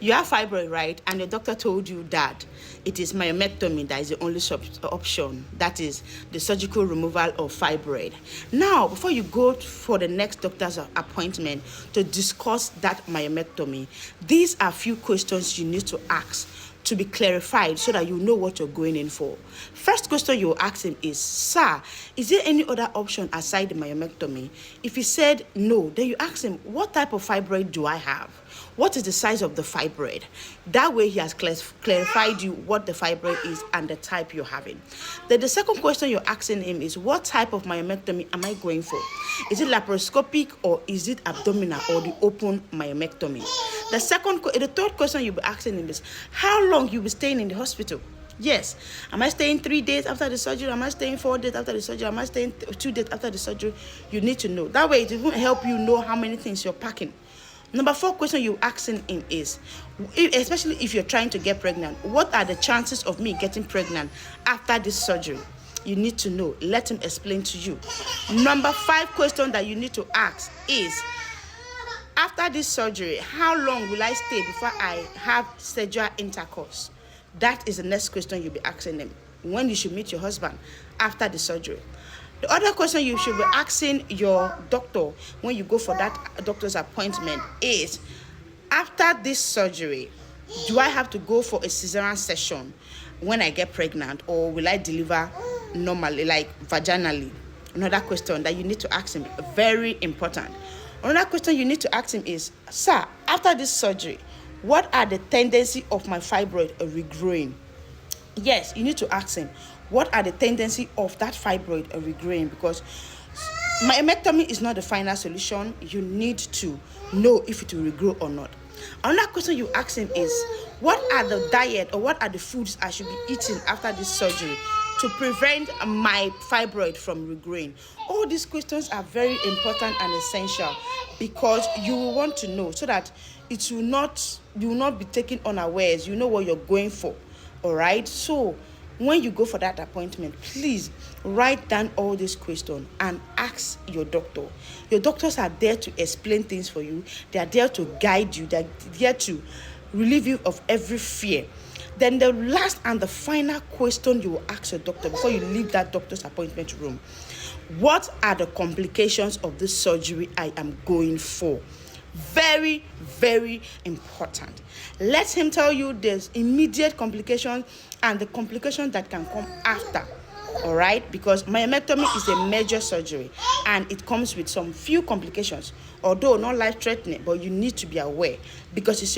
You have fibroid, right? And your doctor told you that it is myomectomy that is the only option. That is the surgical removal of fibroid. Now, before you go for the next doctor's appointment to discuss that myomectomy, these are few questions you need to ask to be clarified so that you know what you're going in for. First question you will ask him is, sir, is there any other option aside the myomectomy? If he said no, then you ask him, what type of fibroid do I have? What is the size of the fibroid? That way he has clarified you what the fibroid is and the type you're having. Then the second question you're asking him is, what type of myomectomy am I going for? Is it laparoscopic or is it abdominal or the open myomectomy? The third question you'll be asking him is, how long you'll be staying in the hospital? Yes. Am I staying 3 days after the surgery? Am I staying 4 days after the surgery? Am I staying 2 days after the surgery? You need to know. That way it will help you know how many things you're packing. Number 4 question you're asking him is, especially if you're trying to get pregnant, what are the chances of me getting pregnant after this surgery? You need to know. Let him explain to you. Number 5 question that you need to ask is, after this surgery, how long will I stay before I have sexual intercourse? That is the next question you'll be asking him. When you should meet your husband after the surgery. The other question you should be asking your doctor when you go for that doctor's appointment is, after this surgery, do I have to go for a cesarean session when I get pregnant, or will I deliver normally, like vaginally? Another question that you need to ask him, very important. Another question you need to ask him is, sir, after this surgery, what are the tendency of my fibroid regrowing? Yes, you need to ask him, what are the tendency of that fibroid regrowing? Because myomectomy is not the final solution. You need to know if it will regrow or not. Another question you ask him is, what are the diet or what are the foods I should be eating after this surgery to prevent my fibroid from regrowing? All these questions are very important and essential because you will want to know so that you will not be taken unawares. You know what you're going for. All right. So when you go for that appointment, please write down all these questions and ask your doctor. Your doctors are there to explain things for you. They are there to guide you. They are there to relieve you of every fear. Then the last and the final question you will ask your doctor before you leave that doctor's appointment room: what are the complications of this surgery I am going for? Very, very important. Let him tell you there's immediate complications and the complications that can come after. All right, because myomectomy is a major surgery and it comes with some few complications, although not life-threatening, but you need to be aware because it's